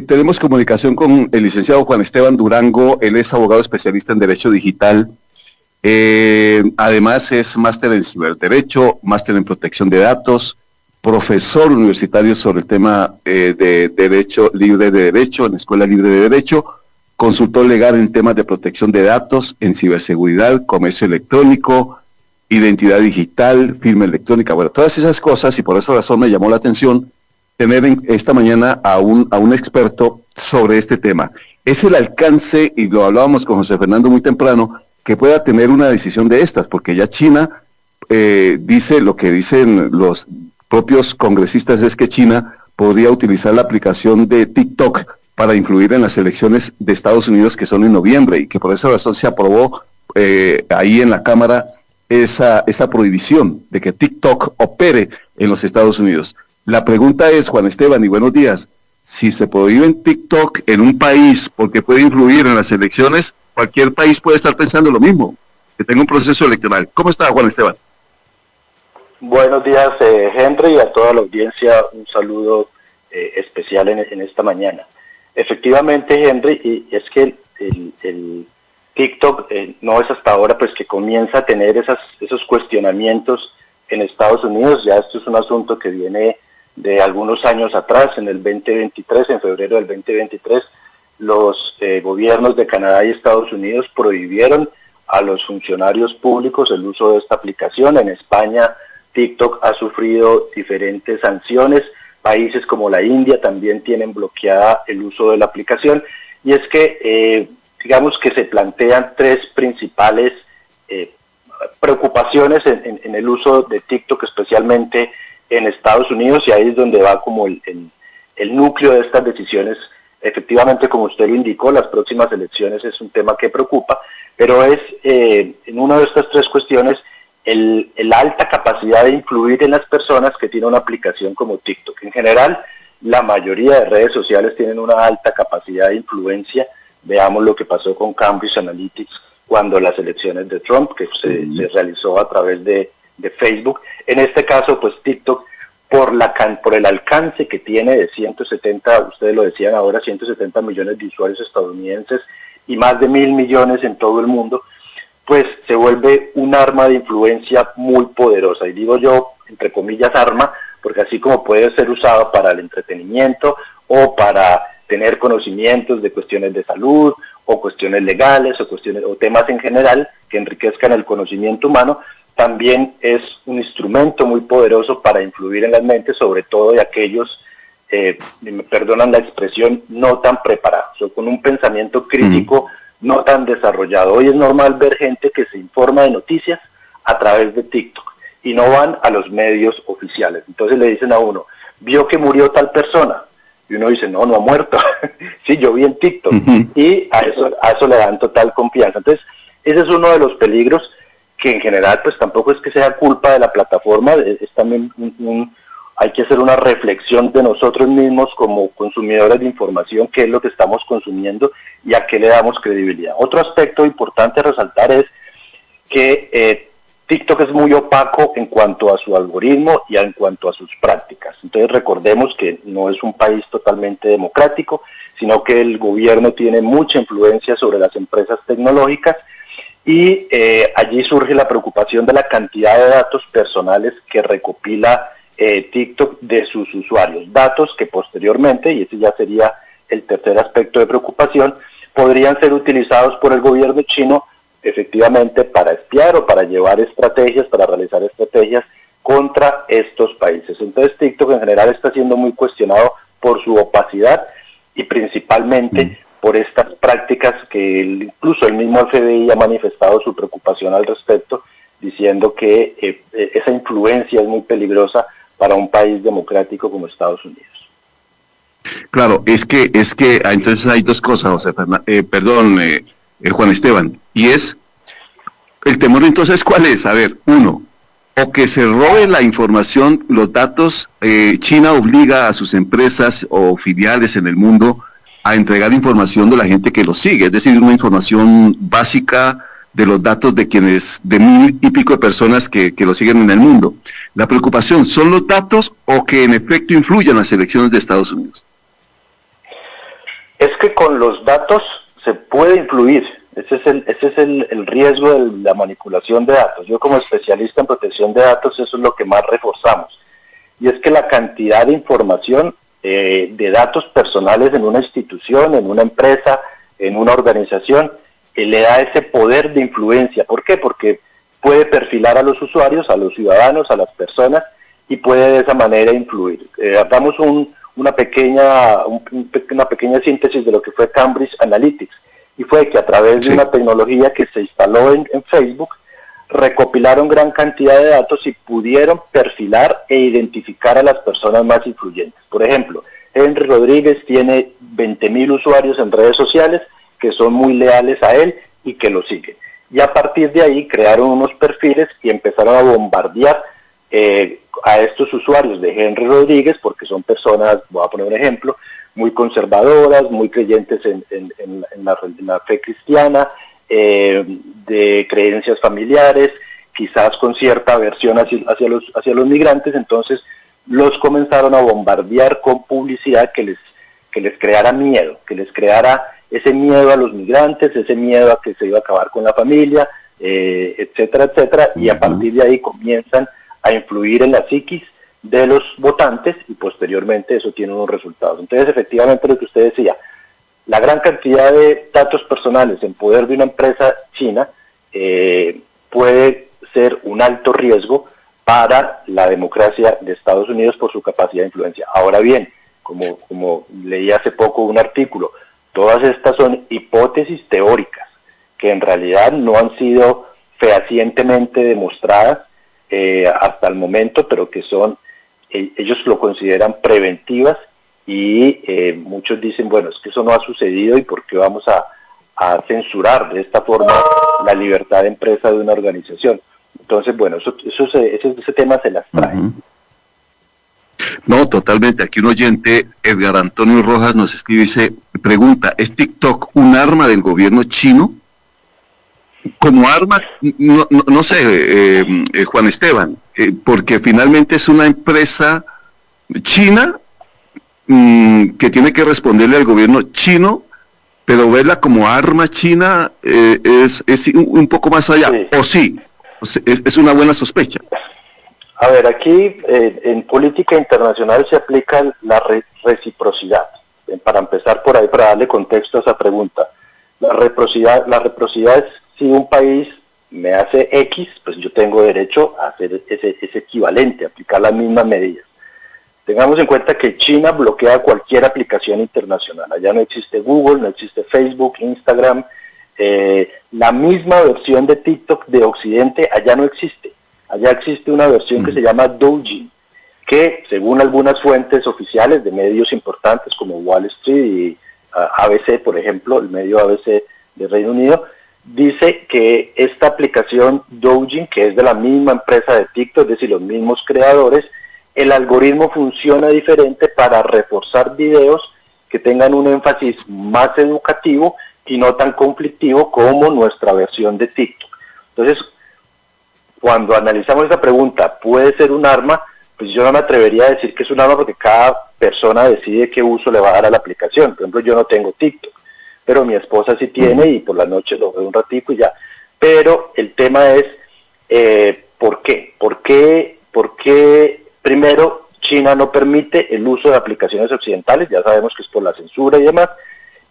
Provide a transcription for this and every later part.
tenemos comunicación con el licenciado Juan Esteban Durango. Él es abogado especialista en Derecho Digital. Además es máster en Ciberderecho, máster en Protección de Datos, profesor universitario sobre el tema de Derecho Libre de Derecho, en la Escuela Libre de Derecho, consultor legal en temas de protección de datos, en ciberseguridad, comercio electrónico, identidad digital, firma electrónica, bueno, todas esas cosas, y por esa razón me llamó la atención tener esta mañana a un experto sobre este tema. Es el alcance, y lo hablábamos con José Fernando muy temprano, que pueda tener una decisión de estas, porque ya China dice, lo que dicen los propios congresistas es que China podría utilizar la aplicación de TikTok para influir en las elecciones de Estados Unidos que son en noviembre, y que por esa razón se aprobó ahí en la Cámara esa prohibición de que TikTok opere en los Estados Unidos. La pregunta es, Juan Esteban, y buenos días, si se prohíbe en TikTok en un país porque puede influir en las elecciones, cualquier país puede estar pensando lo mismo, que tenga un proceso electoral. ¿Cómo está, Juan Esteban? Buenos días, Henry, y a toda la audiencia un saludo especial en esta mañana. Efectivamente, Henry, y es que el TikTok no es hasta ahora pues que comienza a tener esos cuestionamientos en Estados Unidos. Ya esto es un asunto que viene de algunos años atrás. En el 2023, en febrero del 2023, los gobiernos de Canadá y Estados Unidos prohibieron a los funcionarios públicos el uso de esta aplicación. En España, TikTok ha sufrido diferentes sanciones. Países como la India también tienen bloqueada el uso de la aplicación. Y es que, digamos que se plantean tres principales preocupaciones en el uso de TikTok, especialmente en Estados Unidos, y ahí es donde va como el núcleo de estas decisiones. Efectivamente, como usted lo indicó, las próximas elecciones es un tema que preocupa, pero es en una de estas tres cuestiones la alta capacidad de influir en las personas que tienen una aplicación como TikTok. En general, la mayoría de redes sociales tienen una alta capacidad de influencia. Veamos lo que pasó con Cambridge Analytica cuando las elecciones de Trump, que se realizó a través de Facebook. En este caso, pues TikTok, por el alcance que tiene de 170, ustedes lo decían ahora, 170 millones de usuarios estadounidenses y más de 1.000 millones en todo el mundo, pues se vuelve un arma de influencia muy poderosa. Y digo yo, entre comillas, arma, porque así como puede ser usado para el entretenimiento o para tener conocimientos de cuestiones de salud o cuestiones legales o temas en general que enriquezcan el conocimiento humano, también es un instrumento muy poderoso para influir en las mentes, sobre todo de aquellos, me perdonan la expresión, no tan preparados, o con un pensamiento crítico no tan desarrollado. Hoy es normal ver gente que se informa de noticias a través de TikTok y no van a los medios oficiales. Entonces le dicen a uno, ¿vio que murió tal persona? Y uno dice, no ha muerto. Sí, yo vi en TikTok. Y a eso le dan total confianza. Entonces, ese es uno de los peligros que en general pues tampoco es que sea culpa de la plataforma, es también hay que hacer una reflexión de nosotros mismos como consumidores de información, qué es lo que estamos consumiendo y a qué le damos credibilidad. Otro aspecto importante a resaltar es que TikTok es muy opaco en cuanto a su algoritmo y en cuanto a sus prácticas. Entonces recordemos que no es un país totalmente democrático, sino que el gobierno tiene mucha influencia sobre las empresas tecnológicas y allí surge la preocupación de la cantidad de datos personales que recopila TikTok de sus usuarios. Datos que posteriormente, y ese ya sería el tercer aspecto de preocupación, podrían ser utilizados por el gobierno chino efectivamente para espiar o para llevar estrategias, para realizar estrategias contra estos países. Entonces TikTok en general está siendo muy cuestionado por su opacidad y principalmente por estas prácticas que incluso el mismo FBI ha manifestado su preocupación al respecto, diciendo que esa influencia es muy peligrosa para un país democrático como Estados Unidos. Claro, es que entonces hay dos cosas, José Juan Esteban, y es, el temor entonces, ¿cuál es? A ver, uno, o que se robe la información, los datos. China obliga a sus empresas o filiales en el mundo a entregar información de la gente que lo sigue, es decir, una información básica de los datos de quienes, de 1.000 y pico de personas que lo siguen en el mundo. La preocupación, ¿son los datos o que en efecto influyen las elecciones de Estados Unidos? Es que con los datos se puede influir. Ese es el riesgo de la manipulación de datos. Yo como especialista en protección de datos, eso es lo que más reforzamos. Y es que la cantidad de información de datos personales en una institución, en una empresa, en una organización, le da ese poder de influencia. ¿Por qué? Porque puede perfilar a los usuarios, a los ciudadanos, a las personas, y puede de esa manera influir. Damos una pequeña síntesis de lo que fue Cambridge Analytics, y fue que a través de una tecnología que se instaló en Facebook, recopilaron gran cantidad de datos y pudieron perfilar e identificar a las personas más influyentes. Por ejemplo, Henry Rodríguez tiene 20.000 usuarios en redes sociales que son muy leales a él y que lo siguen. Y a partir de ahí crearon unos perfiles y empezaron a bombardear a estos usuarios de Henry Rodríguez, porque son personas, voy a poner un ejemplo, muy conservadoras, muy creyentes en la fe cristiana, de creencias familiares, quizás con cierta aversión hacia los migrantes. Entonces los comenzaron a bombardear con publicidad que les creara miedo, que les creara ese miedo a los migrantes, ese miedo a que se iba a acabar con la familia, etcétera, etcétera, y a partir de ahí comienzan a influir en la psiquis de los votantes y posteriormente eso tiene unos resultados. Entonces, efectivamente, lo que usted decía, la gran cantidad de datos personales en poder de una empresa china puede ser un alto riesgo para la democracia de Estados Unidos por su capacidad de influencia. Ahora bien, como leí hace poco un artículo, todas estas son hipótesis teóricas que en realidad no han sido fehacientemente demostradas hasta el momento, pero que ellos lo consideran preventivas y muchos dicen, bueno, es que eso no ha sucedido y ¿por qué vamos a censurar de esta forma la libertad de empresa de una organización? Entonces, bueno, ese tema se las trae. No, totalmente. Aquí un oyente, Edgar Antonio Rojas, nos escribe y pregunta, ¿es TikTok un arma del gobierno chino? Como arma, no sé, Juan Esteban, porque finalmente es una empresa china que tiene que responderle al gobierno chino, pero verla como arma china es un poco más allá, sí. ¿O sí? Es una buena sospecha. A ver, aquí en política internacional se aplica la reciprocidad. Para empezar por ahí, para darle contexto a esa pregunta, la reciprocidad es: si un país me hace X, pues yo tengo derecho a hacer ese equivalente, aplicar las mismas medidas. Tengamos en cuenta que China bloquea cualquier aplicación internacional. Allá no existe Google, no existe Facebook, Instagram. La misma versión de TikTok de Occidente allá no existe. Allá existe una versión que se llama Douyin, que según algunas fuentes oficiales de medios importantes como Wall Street y ABC, por ejemplo, el medio ABC de Reino Unido, dice que esta aplicación Douyin, que es de la misma empresa de TikTok, es decir, los mismos creadores, el algoritmo funciona diferente para reforzar videos que tengan un énfasis más educativo y no tan conflictivo como nuestra versión de TikTok. Entonces, cuando analizamos esta pregunta, ¿puede ser un arma? Pues yo no me atrevería a decir que es un arma porque cada persona decide qué uso le va a dar a la aplicación. Por ejemplo, yo no tengo TikTok, pero mi esposa sí tiene y por la noche lo veo un ratico y ya. Pero el tema es, ¿por qué? ¿Por qué primero China no permite el uso de aplicaciones occidentales? Ya sabemos que es por la censura y demás.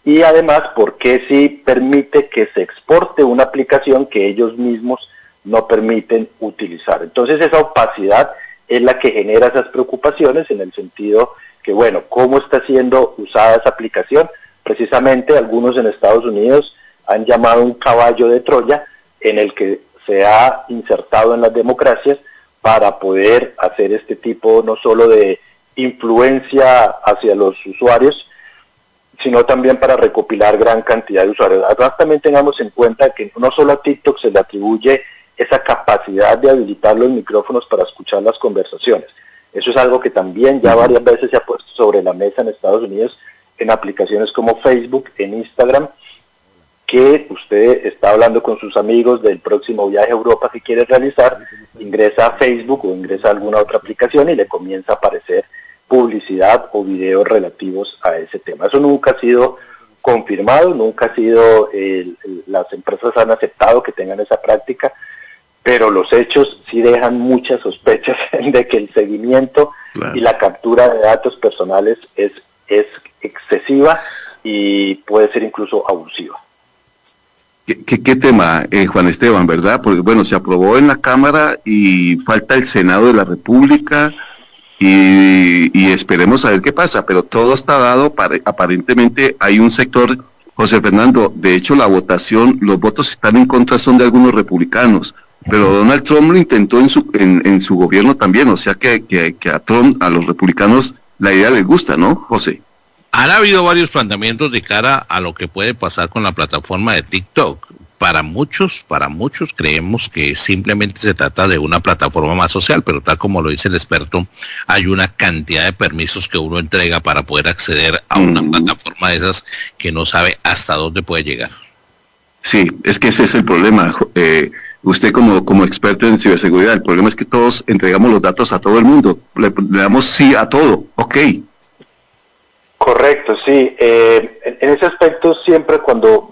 Y además, ¿por qué sí permite que se exporte una aplicación que ellos mismos no permiten utilizar? Entonces esa opacidad es la que genera esas preocupaciones en el sentido que, bueno, ¿cómo está siendo usada esa aplicación? Precisamente algunos en Estados Unidos han llamado un caballo de Troya en el que se ha insertado en las democracias para poder hacer este tipo no solo de influencia hacia los usuarios, sino también para recopilar gran cantidad de usuarios. Además también tengamos en cuenta que no solo a TikTok se le atribuye esa capacidad de habilitar los micrófonos para escuchar las conversaciones. Eso es algo que también ya varias veces se ha puesto sobre la mesa en Estados Unidos, en aplicaciones como Facebook, en Instagram, que usted está hablando con sus amigos del próximo viaje a Europa que quiere realizar, ingresa a Facebook o ingresa a alguna otra aplicación y le comienza a aparecer publicidad o videos relativos a ese tema. Eso nunca ha sido confirmado, nunca ha sido, las empresas han aceptado que tengan esa práctica, pero los hechos sí dejan muchas sospechas de que el seguimiento y la captura de datos personales es excesiva y puede ser incluso abusiva. ¿Qué tema, Juan Esteban, verdad? Porque bueno, se aprobó en la Cámara y falta el Senado de la República y esperemos a ver qué pasa, pero todo está dado, aparentemente hay un sector, José Fernando, de hecho la votación, los votos están en contra son de algunos republicanos, pero Donald Trump lo intentó en su gobierno también, o sea que a Trump, a los republicanos, la idea les gusta, ¿no, José? Han habido varios planteamientos de cara a lo que puede pasar con la plataforma de TikTok. Para muchos creemos que simplemente se trata de una plataforma más social, pero tal como lo dice el experto, hay una cantidad de permisos que uno entrega para poder acceder a una plataforma de esas que no sabe hasta dónde puede llegar. Sí, es que ese es el problema. Usted como experto en ciberseguridad, el problema es que todos entregamos los datos a todo el mundo, le damos sí a todo, ok. Correcto, sí. En ese aspecto siempre cuando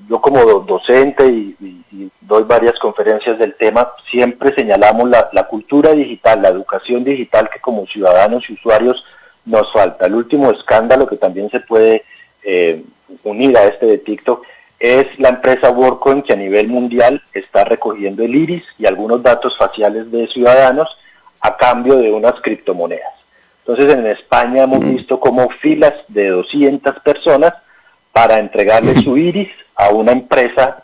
yo como docente y doy varias conferencias del tema, siempre señalamos la cultura digital, la educación digital que como ciudadanos y usuarios nos falta. El último escándalo que también se puede unir a este de TikTok es la empresa WorldCoin, que a nivel mundial está recogiendo el iris y algunos datos faciales de ciudadanos a cambio de unas criptomonedas. Entonces en España hemos visto como filas de 200 personas para entregarle su iris a una empresa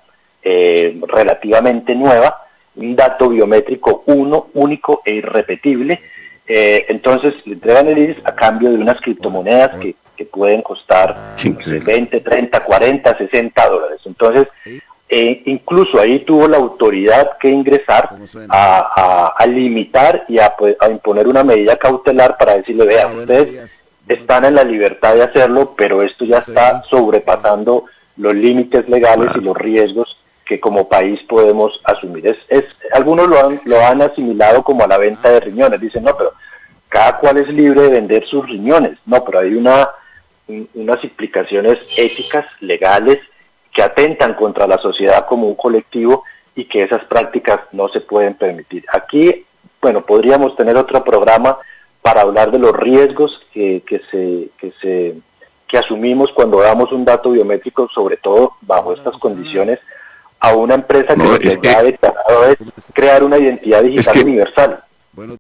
relativamente nueva, un dato biométrico único e irrepetible. Entonces le entregan el iris a cambio de unas criptomonedas que pueden costar 20, 30, 40, 60 dólares. Entonces, incluso ahí tuvo la autoridad que ingresar a limitar y a imponer una medida cautelar para decirle, vean, ustedes están en la libertad de hacerlo, pero esto ya está sobrepasando los límites legales y los riesgos que como país podemos asumir. Algunos lo han asimilado como a la venta de riñones, dicen, no, pero cada cual es libre de vender sus riñones. No, pero hay unas implicaciones éticas, legales, que atentan contra la sociedad como un colectivo y que esas prácticas no se pueden permitir. Aquí, bueno, podríamos tener otro programa para hablar de los riesgos que asumimos cuando damos un dato biométrico, sobre todo bajo estas condiciones, a una empresa que lo que ha declarado es crear una identidad digital universal.